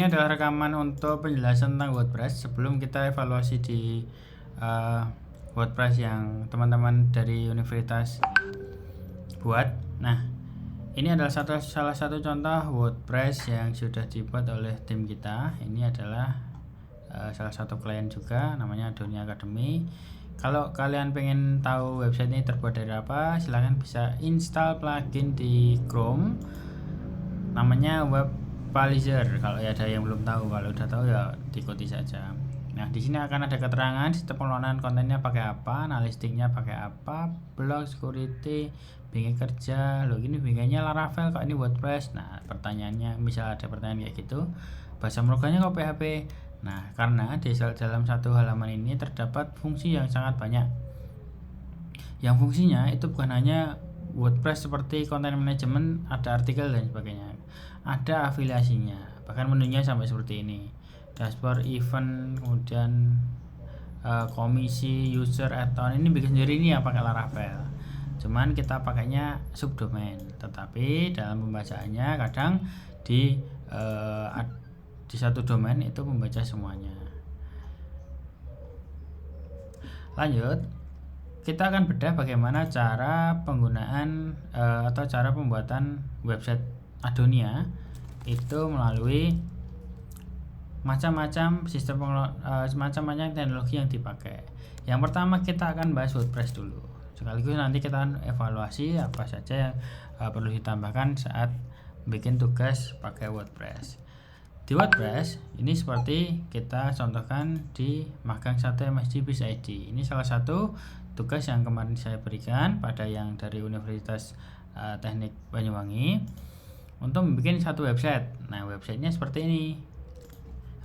Ini adalah rekaman untuk penjelasan tentang WordPress sebelum kita evaluasi di WordPress yang teman-teman dari universitas buat. Nah, ini adalah salah satu contoh WordPress yang sudah dibuat oleh tim kita. Ini adalah salah satu klien juga, namanya Dunia Academy. Kalau kalian pengen tahu website ini terbuat dari apa, silahkan bisa install plugin di Chrome, namanya Webpalizer. Kalau ada yang belum tahu, kalau udah tahu ya diikuti saja. Nah, di sini akan ada keterangan sistem pengelolaan kontennya pakai apa, analistiknya pakai apa, blog, security, bingkai kerja. Loh, ini bingkainya Laravel kok ini WordPress. Nah, pertanyaannya misal ada pertanyaan kayak gitu, bahasa programnya kok PHP. Nah, karena di dalam satu halaman ini terdapat fungsi yang sangat banyak. Yang fungsinya itu bukan hanya WordPress seperti content management, ada artikel dan sebagainya, ada afiliasinya, bahkan menunya sampai seperti ini, dashboard, event, kemudian komisi, user, add-on. Ini bikin sendiri ini ya pakai Laravel, cuman kita pakainya subdomain, tetapi dalam pembacaannya kadang di satu domain itu membaca semuanya. Lanjut, kita akan bedah bagaimana cara penggunaan atau cara pembuatan website Adonia itu melalui macam-macam sistem macam-macam teknologi yang dipakai. Yang pertama kita akan bahas WordPress dulu. Sekaligus nanti kita akan evaluasi apa saja yang perlu ditambahkan saat bikin tugas pakai WordPress. Di WordPress ini seperti kita contohkan di magang 1 MSG Biz ID. Ini salah satu tugas yang kemarin saya berikan pada yang dari Universitas Teknik Banyuwangi untuk membuat satu website. Nah, websitenya seperti ini.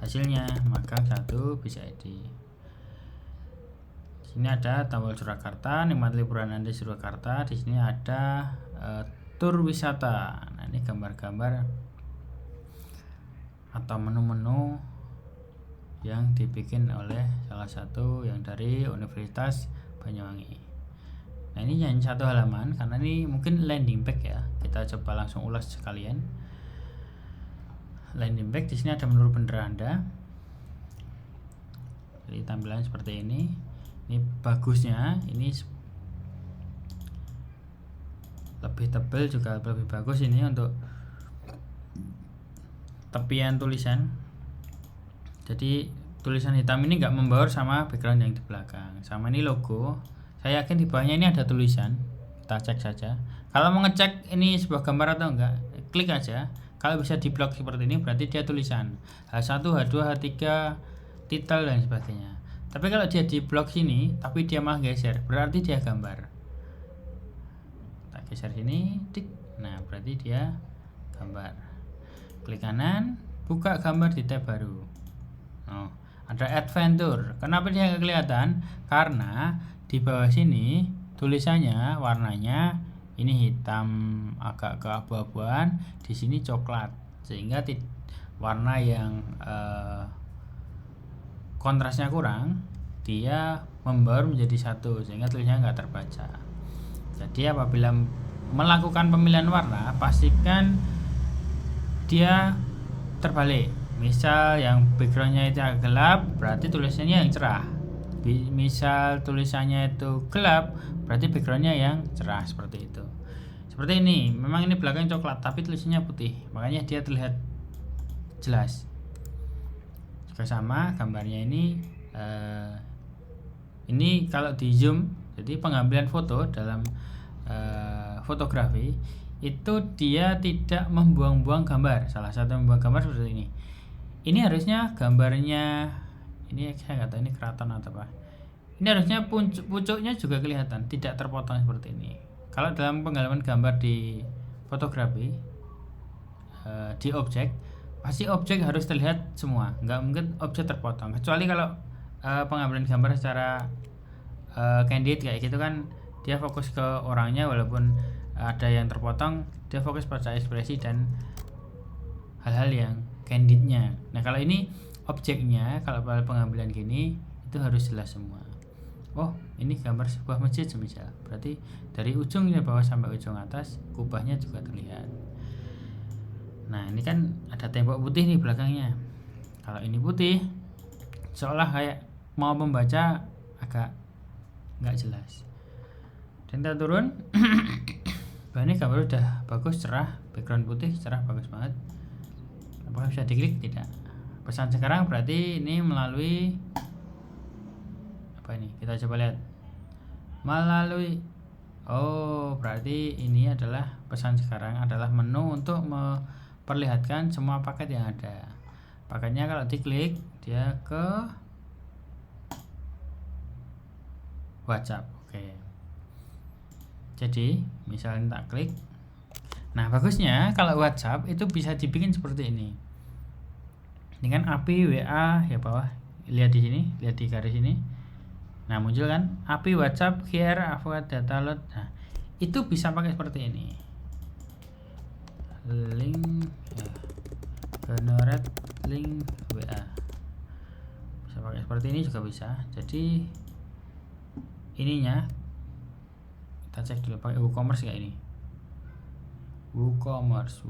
Hasilnya magang 1 Biz ID. Di sini ada tombol Surakarta, nikmat liburan Anda di Surakarta. Di sini ada tur wisata. Nah, ini gambar-gambar atau menu-menu yang dibikin oleh salah satu yang dari Universitas Banyuwangi. Nah, ini hanya satu halaman karena ini mungkin landing page ya. Kita coba langsung ulas sekalian. Landing page, di sini ada menurut bener Anda. Jadi tampilan seperti ini. Ini bagusnya, ini lebih tebal juga lebih bagus ini untuk tepian tulisan. Jadi tulisan hitam ini nggak membaur sama background yang di belakang. Sama ini logo. Saya yakin di bawahnya ini ada tulisan. Kita cek saja. Kalau mau ngecek ini sebuah gambar atau enggak, klik aja. Kalau bisa di blok seperti ini berarti dia tulisan H1, H2, H3, titel dan sebagainya. Tapi kalau dia di blok sini tapi dia malah geser, berarti dia gambar. Kita geser sini, tik. Nah, berarti dia gambar. Klik kanan, buka gambar di tab baru. Oh, ada adventure. Kenapa dia nggak kelihatan? Karena di bawah sini tulisannya warnanya ini hitam agak keabu-abuan, di sini coklat, sehingga warna yang kontrasnya kurang, dia membaur menjadi satu sehingga tulisannya nggak terbaca. Jadi apabila melakukan pemilihan warna, pastikan dia terbalik. Misal yang backgroundnya itu agak gelap, berarti tulisannya yang cerah. Misal tulisannya itu gelap, berarti backgroundnya yang cerah, seperti itu. Seperti ini, memang ini belakang coklat tapi tulisannya putih, makanya dia terlihat jelas. Juga sama gambarnya ini kalau di zoom, jadi pengambilan foto dalam fotografi itu dia tidak membuang-buang gambar. Salah satu membuang gambar seperti ini. Ini harusnya gambarnya, ini saya nggak tahu ini keraton atau apa. Ini harusnya pucuknya juga kelihatan, tidak terpotong seperti ini. Kalau dalam pengalaman gambar di fotografi, di objek, pasti objek harus terlihat semua, nggak mungkin objek terpotong. Kecuali kalau pengambilan gambar secara candid kayak gitu kan, dia fokus ke orangnya walaupun ada yang terpotong, dia fokus pada ekspresi dan hal-hal yang candidnya. Nah, kalau ini objeknya, kalau pengambilan gini itu harus jelas semua. Oh, ini gambar sebuah masjid semisal, berarti dari ujung bawah sampai ujung atas kubahnya juga terlihat. Nah, ini kan ada tembok putih nih belakangnya. Kalau ini putih, seolah kayak mau membaca agak nggak jelas. Dan kita turun. Ini gambar udah bagus, cerah, background putih, cerah, bagus banget. Apakah bisa diklik? Tidak. Pesan sekarang berarti ini melalui apa ini? Kita coba lihat. Melalui berarti ini adalah pesan sekarang adalah menu untuk memperlihatkan semua paket yang ada. Paketnya kalau diklik dia ke WhatsApp. Oke. Jadi misalnya tak klik. Nah, bagusnya kalau WhatsApp itu bisa dibikin seperti ini. Dengan API WA ya bawah. Lihat di sini, lihat di garis ini. Nah, muncul kan API WhatsApp here avoid data load. Nah, itu bisa pakai seperti ini. Link generate link WA. Bisa pakai seperti ini juga bisa. Jadi ininya kita cek dulu pakai WooCommerce kayak ini. WooCommerce.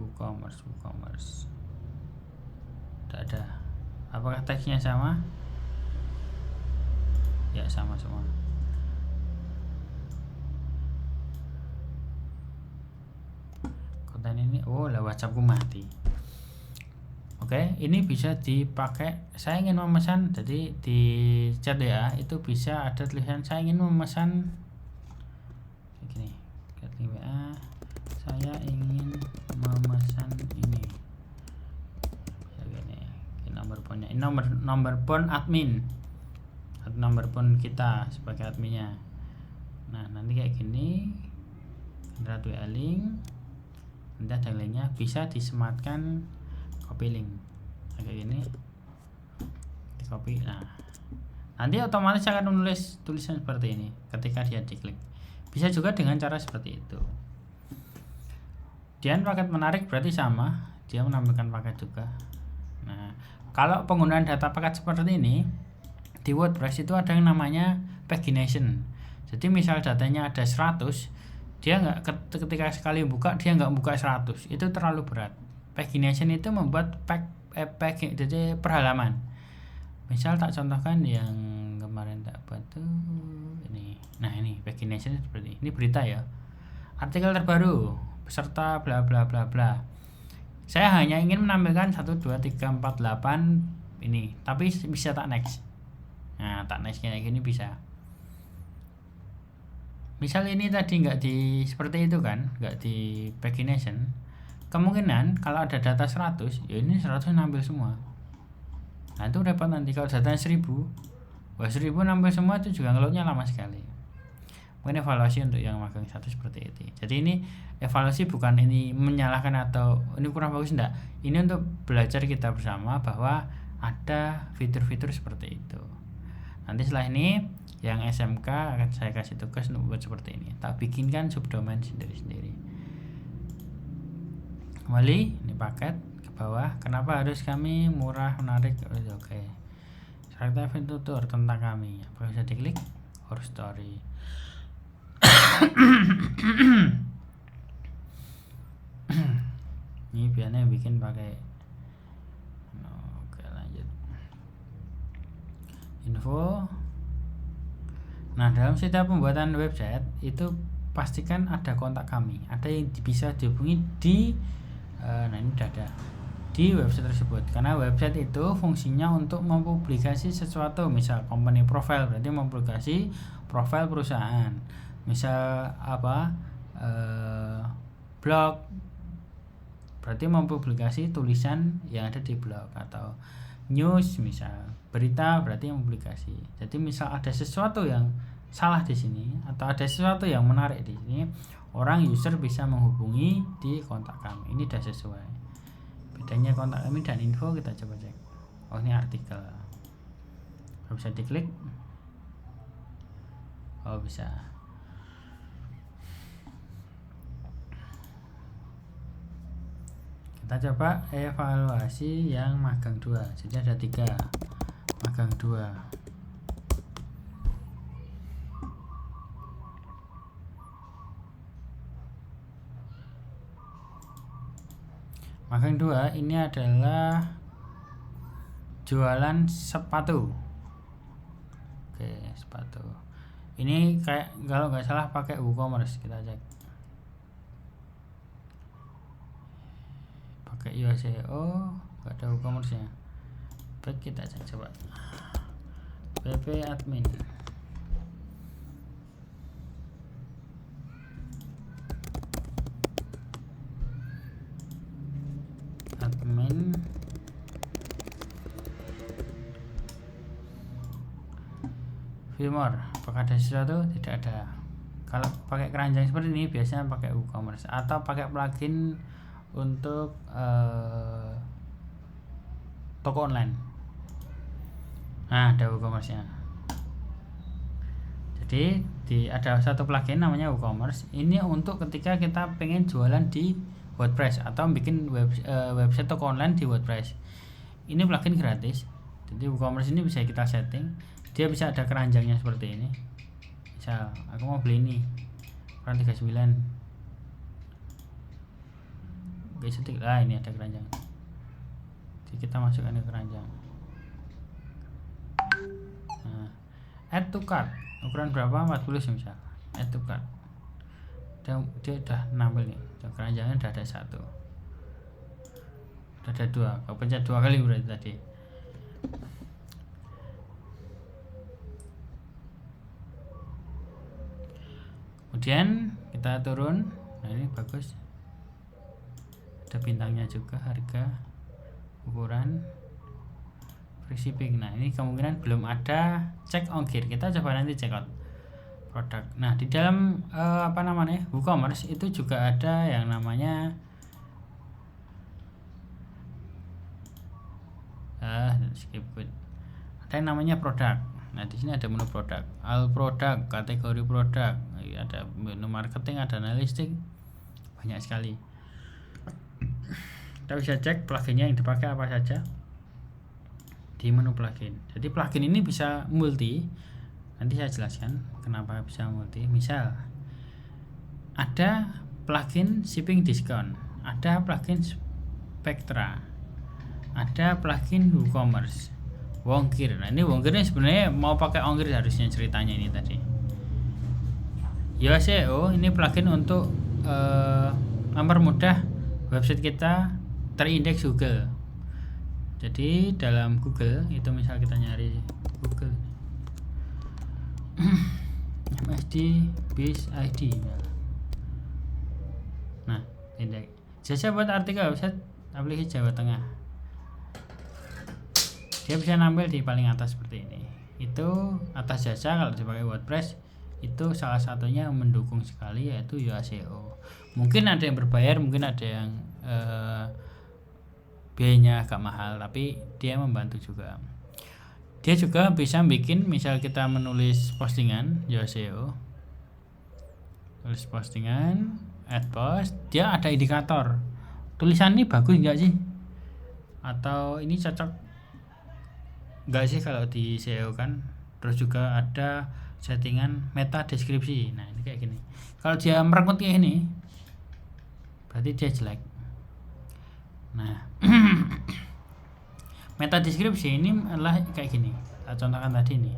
Tidak ada. Apakah teksnya sama? Ya, sama semua. Konten ini lah WhatsAppku mati. Oke, ini bisa dipakai. Saya ingin memesan, jadi di chat ya itu bisa ada tulisan saya ingin memesan gini. Ketik WA, saya ingin memesan ini. Begini. Nomor phone-nya. Ini nomor phone admin. Atau nomor phone kita sebagai adminnya. Nah, nanti kayak gini. Generate WA link. Nanti ada linknya, bisa disematkan copy link kayak gini, di copy. Nah, nanti otomatis akan menulis tulisan seperti ini ketika dia diklik. Bisa juga dengan cara seperti itu. Dan paket menarik berarti sama, dia menampilkan paket juga. Nah, kalau penggunaan data paket seperti ini di WordPress itu ada yang namanya pagination. Jadi misal datanya ada 100, dia nggak ketika sekali buka dia nggak buka 100, itu terlalu berat. Pagination itu membuat jadi per halaman. Misal tak contohkan yang kemarin tak buat tuh ini. Nah, ini pagination seperti ini. Ini berita ya. Artikel terbaru beserta bla bla bla bla. Saya hanya ingin menampilkan 1 2 3 4 8 ini, tapi bisa tak next. Nah, tak next kayak gini bisa. Misal ini tadi nggak di seperti itu kan, nggak di pagination. Kemungkinan kalau ada data 100, ya ini 100 nampil semua. Nah, itu repot nanti kalau datanya 1000. 1000 nampil semua itu juga ngeloadnya lama sekali. Mungkin evaluasi untuk yang magang 1 seperti itu. Jadi ini evaluasi bukan ini menyalahkan atau ini kurang bagus, enggak. Ini untuk belajar kita bersama bahwa ada fitur-fitur seperti itu. Nanti setelah ini yang SMK akan saya kasih tugas untuk buat seperti ini. Tak bikinkan subdomain sendiri-sendiri. Kembali ini paket ke bawah. Kenapa harus kami murah menarik? Oke. Saya tutur tentang kami. Apa bisa diklik? Our story. Ini biasanya bikin pakai. Oke, lanjut. Info. Nah, dalam setiap pembuatan website itu pastikan ada kontak kami, ada yang bisa dihubungi di nah ini udah ada di website tersebut, karena website itu fungsinya untuk mempublikasi sesuatu. Misal company profile berarti mempublikasi profil perusahaan, misal apa blog berarti mempublikasi tulisan yang ada di blog, atau news misal berita berarti mempublikasi. Jadi misal ada sesuatu yang salah di sini atau ada sesuatu yang menarik di sini, orang user bisa menghubungi di kontak kami. Ini sudah sesuai. Bedanya kontak kami dan info kita coba cek. Oh, ini artikel. Kalau bisa diklik. Oh, bisa. Kita coba evaluasi yang magang 2. Jadi ada 3. Magang 2. Magang 2 ini adalah jualan sepatu. Oke, sepatu. Ini kayak kalau nggak salah pakai WooCommerce, kita cek. Pakai USEO, nggak ada WooCommerce-nya. Baik, kita cek coba. PP admin. Admin. Filmore, apakah ada sesuatu? Tidak ada. Kalau pakai keranjang seperti ini biasanya pakai WooCommerce atau pakai plugin untuk toko online. Nah, ada WooCommerce-nya. Jadi ada satu plugin namanya WooCommerce. Ini untuk ketika kita pengen jualan di WordPress atau bikin website toko online di WordPress. Ini plugin gratis. Jadi WooCommerce ini bisa kita setting. Dia bisa ada keranjangnya seperti ini. Misal aku mau beli ini ukuran 39. Oke, setik lah, ini ada keranjang. Jadi kita masukkan ke keranjang. Nah, add to cart. Ukuran berapa? 40 misal. Add to cart. Dia udah nampil nih. Keranjangnya udah ada satu. Udah ada dua. Kau pencet 2 kali berarti tadi. Kemudian kita turun. Nah, ini bagus, ada bintangnya juga, harga, ukuran, free shipping. Nah, ini kemungkinan belum ada cek ongkir. Kita coba nanti check out produk. Nah, di dalam WooCommerce itu juga ada yang namanya skip good. Ada yang namanya produk. Nah, di sini ada menu produk, all produk, kategori produk, ada menu marketing, ada analistik, banyak sekali. Kita bisa cek pluginnya yang dipakai apa saja di menu plugin. Jadi plugin ini bisa multi. Nanti saya jelaskan kenapa bisa multi. Misal ada plugin shipping discount, ada plugin Spectra, ada plugin WooCommerce, Wongkir. Nah, ini Wongkirnya sebenarnya mau pakai ongkir harusnya ceritanya ini tadi. USEO ini plugin untuk mempermudah website kita terindeks Google. Jadi dalam Google itu misal kita nyari Google MSD Biz ID. Nah, indeks. Jasa buat artikel website aplikasi Jawa Tengah. Dia bisa nampil di paling atas seperti ini. Itu atas jasa kalau dipakai WordPress itu salah satunya mendukung sekali, yaitu USEO. Mungkin ada yang berbayar, mungkin ada yang biayanya agak mahal, tapi dia membantu juga. Dia juga bisa bikin, misal kita menulis postingan USEO, tulis postingan, add post, dia ada indikator tulisan ini bagus enggak sih, atau ini cocok enggak sih kalau di SEO kan. Terus juga ada settingan meta deskripsi. Nah, ini kayak gini. Kalau dia merenggut kayak ini berarti dia jelek. Nah, meta deskripsi ini adalah kayak gini. Saya contohkan tadi ini.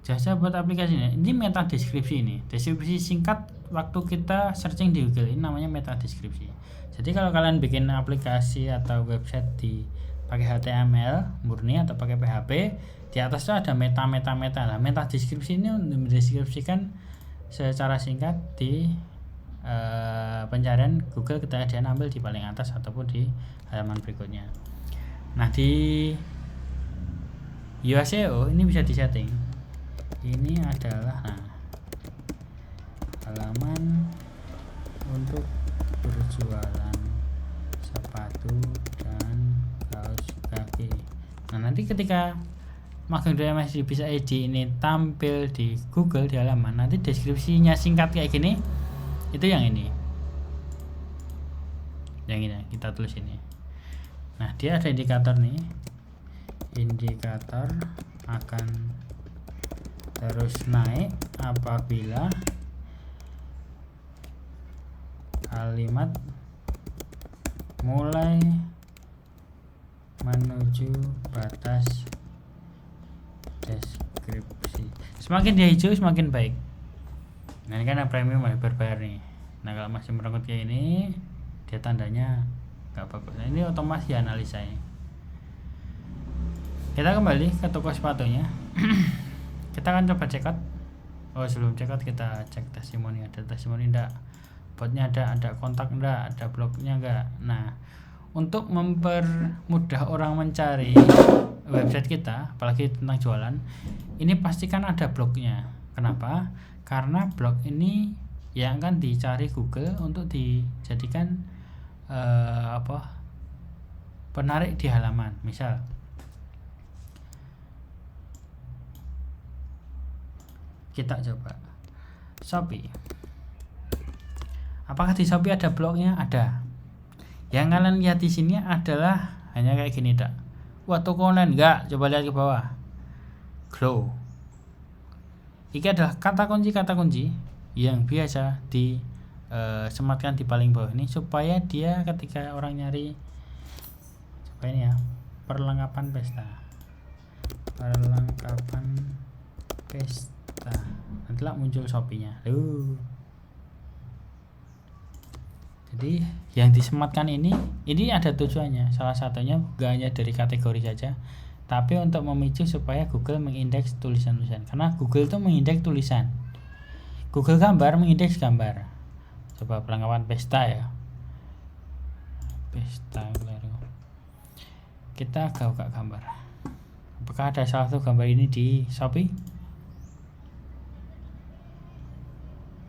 Jasa buat aplikasi ini meta deskripsi ini. Deskripsi singkat waktu kita searching di Google, ini namanya meta deskripsi. Jadi kalau kalian bikin aplikasi atau website di pakai HTML murni atau pakai PHP, di atas itu ada meta. Lah, meta deskripsi ini mendeskripsikan secara singkat di pencarian Google ketika dia ambil di paling atas ataupun di halaman berikutnya. Nah, di USEO ini bisa disetting. Ini adalah halaman untuk berjualan sepatu dan kaos kaki. Nah, nanti ketika Magang.MSD Biz ID ini tampil di Google di halaman, nanti deskripsinya singkat kayak gini, itu yang ini kita tulis ini. Nah, dia ada indikator nih, indikator akan terus naik apabila kalimat mulai menuju batas deskripsi. Semakin dia hijau semakin baik. Nah ini kan premium berbayar nih. Nah kalau masih merenggut kayak ini, dia tandanya nggak bagus. Nah ini otomatis analisanya. Kita kembali ke toko sepatunya. Kita akan coba check out. Oh sebelum check out kita cek testimoni. Ada testimoni enggak, botnya ada kontak enggak, ada blognya enggak. Nah untuk mempermudah orang mencari website kita, apalagi tentang jualan, ini pastikan ada blognya. Kenapa? Karena blog ini yang akan dicari Google untuk dijadikan penarik di halaman. Misal kita coba Shopee. Apakah di Shopee ada blognya? Ada. Yang kalian lihat di sini adalah hanya kayak gini tak. Wah toko online enggak? Coba lihat ke bawah. Grow. Ini adalah kata kunci yang biasa disematkan di paling bawah ini supaya dia ketika orang nyari, coba ini ya, perlengkapan pesta. Nantilah muncul Shopee-nya. Jadi yang disematkan ini ada tujuannya. Salah satunya gak hanya dari kategori saja, tapi untuk memicu supaya Google mengindeks tulisan-tulisan. Karena Google itu mengindeks tulisan. Google gambar mengindeks gambar. Coba perlengkapan pesta ya. Pesta baru. Kita buka gambar. Apakah ada salah satu gambar ini di Shopee?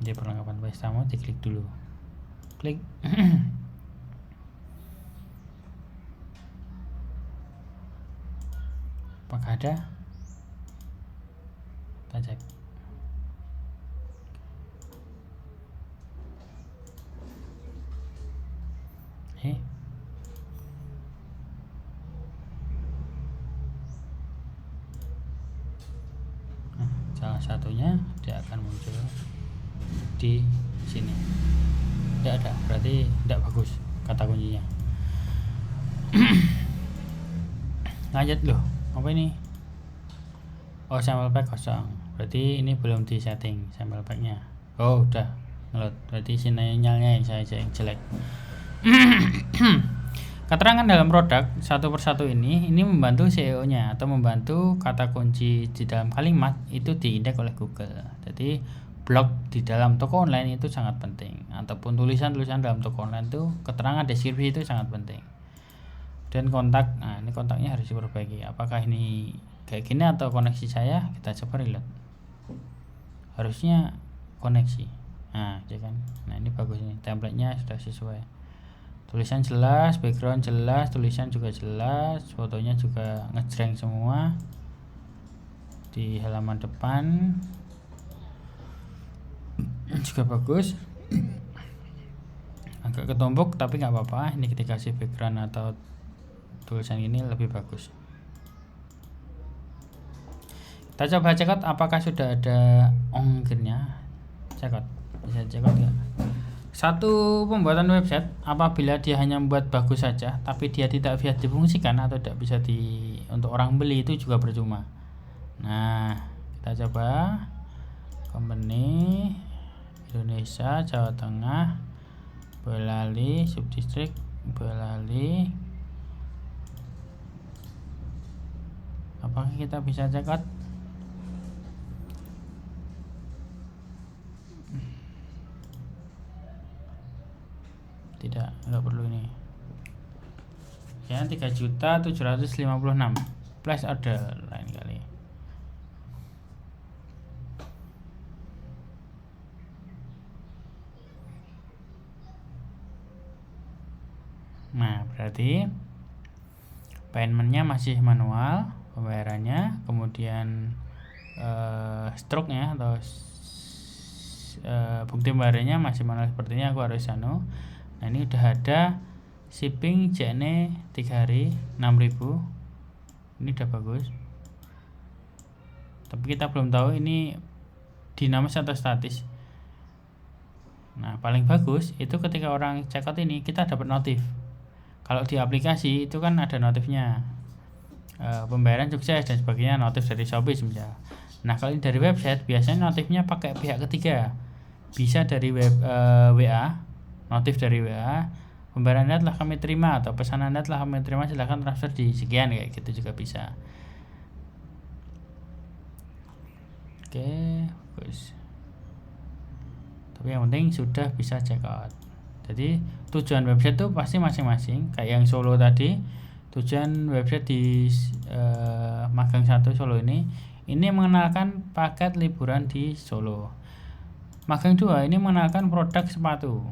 Di perlengkapan pesta mau diklik dulu. Klik. Apakah ada? Kita cek. Nah, salah satunya dia akan muncul di sini. Tidak ada, berarti tidak bagus kata kuncinya. Lanjut loh, apa ini? Oh sample pack kosong, berarti ini belum di setting sample packnya. Oh udah ngeload, berarti sinyalnya yang saya yang jelek. Keterangan dalam produk satu persatu ini membantu SEO-nya atau membantu kata kunci di dalam kalimat itu diindeks oleh Google. Jadi blog di dalam toko online itu sangat penting, ataupun tulisan-tulisan dalam toko online itu keterangan deskripsi itu sangat penting. Dan kontak, nah ini kontaknya harus diperbaiki. Apakah ini kayak gini atau koneksi saya? Kita coba reload. Harusnya koneksi. Nah, ya kan. Nah ini bagus nih, template-nya sudah sesuai. Tulisan jelas, background jelas, tulisan juga jelas, fotonya juga ngejreng semua di halaman depan juga bagus. Agak ketumpuk tapi nggak apa-apa, ini ketika kasih background atau tulisan ini lebih bagus. Kita coba cek out apakah sudah ada ongkirnya. Cek out, bisa cek out ya. Satu pembuatan website apabila dia hanya membuat bagus saja tapi dia tidak bisa difungsikan atau tidak bisa untuk orang beli itu juga percuma. Nah, kita coba company Indonesia, Jawa Tengah, Boyolali, subdistrik Boyolali. Apakah kita bisa cek out? Tidak, nggak perlu ini ya. 3.756 plus order lain kali. Nah berarti paymentnya masih manual pembayarannya, kemudian stroke-nya atau bukti pembayarannya masih manual. Sepertinya aku harus Nah ini udah ada shipping JNE 3 hari 6.000. Ini udah bagus, tapi kita belum tahu ini dinamis atau statis. Nah paling bagus itu ketika orang checkout ini kita dapat notif. Kalau di aplikasi itu kan ada notifnya, pembayaran sukses dan sebagainya, notif dari Shopee misalnya. Nah kalau ini dari website biasanya notifnya pakai pihak ketiga, bisa dari WA, notif dari WA, pembayaran Anda telah kami terima atau pesan Anda telah kami terima, silahkan transfer di sekian, kayak gitu juga bisa. Oke, bagus. Tapi yang penting sudah bisa check out. Jadi tujuan website itu pasti masing-masing. Kayak yang Solo tadi, tujuan website di Magang 1 Solo ini mengenalkan paket liburan di Solo. Magang 2 ini mengenalkan produk sepatu.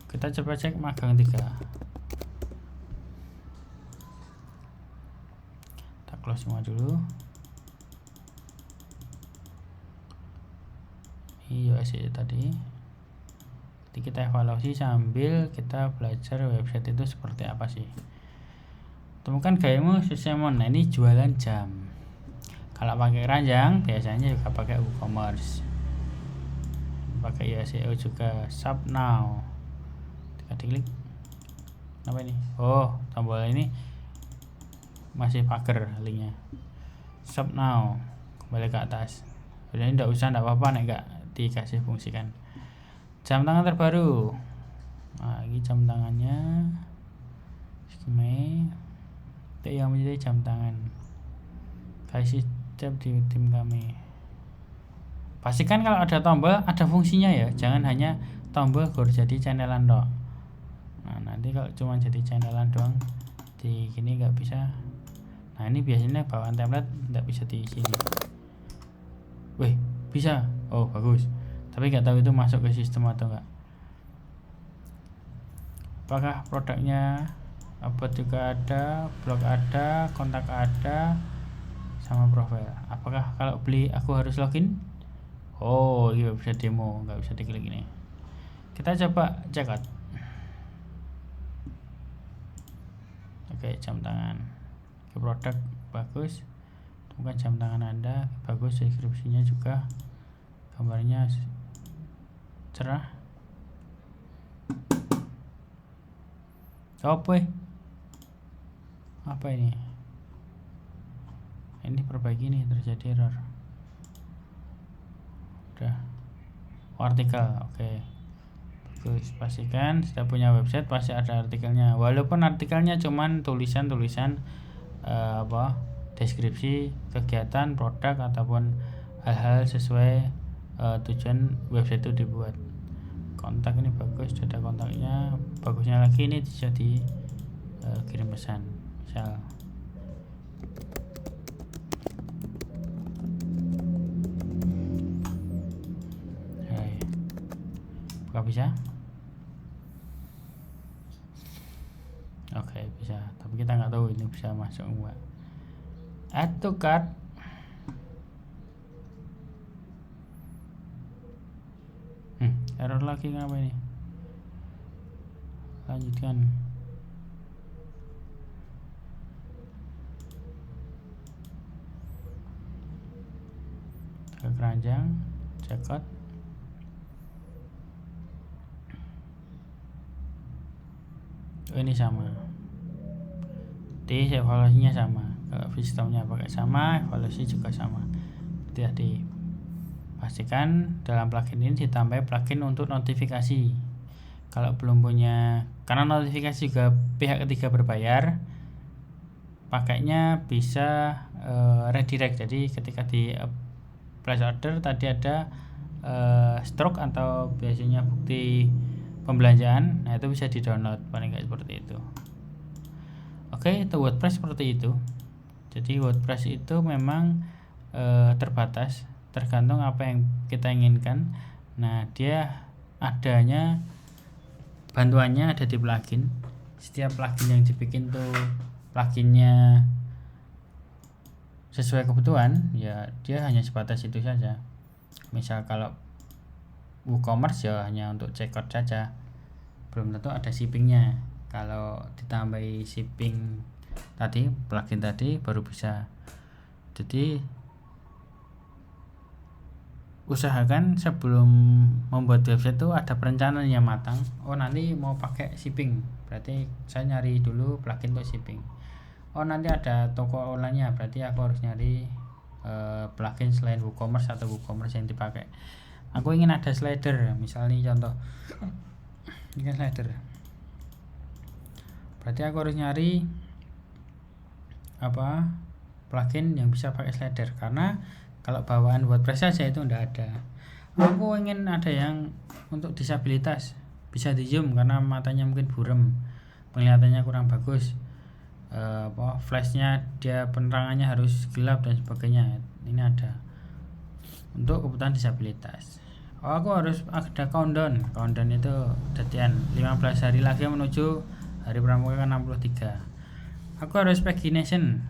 Kita coba cek Magang 3. Kita close semua dulu. Iya sih tadi. Jadi kita evaluasi sambil kita belajar website itu seperti apa sih. Temukan gayamu Susemon. Nah ini jualan jam. Kalau pakai keranjang biasanya juga pakai WooCommerce. Pakai SEO juga. Shop now. Kita diklik. Apa ini? Oh, tombol ini masih pagar linknya. Shop now. Kembali ke atas. Jadi tidak usah, tidak apa-apa nek enggak dikasih fungsikan. Jam tangan terbaru. Nah, ini jam tangannya. Skeme. Itu yang menjadi jam tangan. Kasih tab di tim kami. Pastikan kalau ada tombol ada fungsinya ya. Jangan hanya tombol gur jadi channelan doang. Nah, nanti kalau cuma jadi channelan doang di gini nggak bisa. Nah, ini biasanya bawaan template nggak bisa di sini. Wih, bisa. Oh, bagus. Tapi nggak tahu itu masuk ke sistem atau enggak. Apakah produknya about juga ada, blog ada, kontak ada, sama profil. Apakah kalau beli aku harus login? Oh, iya bisa demo, nggak bisa diklik ini. Kita coba check out. Oke, jam tangan. Ke produk bagus. Bukan jam tangan Anda bagus, deskripsinya juga, gambarnya cerah. Apa ini? Ini perbaiki nih, terjadi error. Udah. Artikel, oke. Bagus, pastikan sudah punya website pasti ada artikelnya. Walaupun artikelnya cuman tulisan-tulisan deskripsi kegiatan, produk ataupun hal-hal sesuai tujuan website itu dibuat. Kontak ini bagus, sudah ada kontaknya. Bagusnya lagi ini bisa di kirim pesan, misal. Hai, buka bisa? Oke, bisa. Tapi kita nggak tahu ini bisa masuk enggak. Add to cart. Error lagi ngapa ini? Lanjutkan. Ke keranjang, checkout. Oh, ini sama. Evaluasinya sama. Kalau sistemnya pakai sama, evaluasi juga sama. Jadi pastikan dalam plugin ini ditambah plugin untuk notifikasi. Kalau belum punya, karena notifikasi juga pihak ketiga berbayar, pakainya bisa redirect. Jadi ketika di place order tadi ada stroke atau biasanya bukti pembelanjaan, nah itu bisa di download paling nggak seperti itu. Oke, itu WordPress seperti itu. Jadi WordPress itu memang terbatas, tergantung apa yang kita inginkan. Nah, dia adanya bantuannya ada di plugin. Setiap plugin yang dibikin tuh pluginnya sesuai kebutuhan, ya dia hanya sebatas itu saja. Misal kalau WooCommerce ya hanya untuk checkout saja, belum tentu ada shippingnya. Kalau ditambahi shipping tadi, plugin tadi baru bisa. Jadi usahakan sebelum membuat website itu ada perencanaan yang matang. Oh, nanti mau pakai shipping, berarti saya nyari dulu plugin untuk shipping. Oh, nanti ada toko online-nya, berarti aku harus nyari plugin selain WooCommerce atau WooCommerce yang dipakai. Aku ingin ada slider, misalnya contoh ini slider, berarti aku harus nyari apa plugin yang bisa pakai slider, karena kalau bawaan WordPress saja itu enggak ada. Aku ingin ada yang untuk disabilitas, bisa di zoom karena matanya mungkin buram, penglihatannya kurang bagus, flashnya dia penerangannya harus gelap dan sebagainya. Ini ada untuk kebutuhan disabilitas. Aku harus ada countdown itu datian 15 hari lagi menuju hari pramuka ke 63. Aku harus pagination,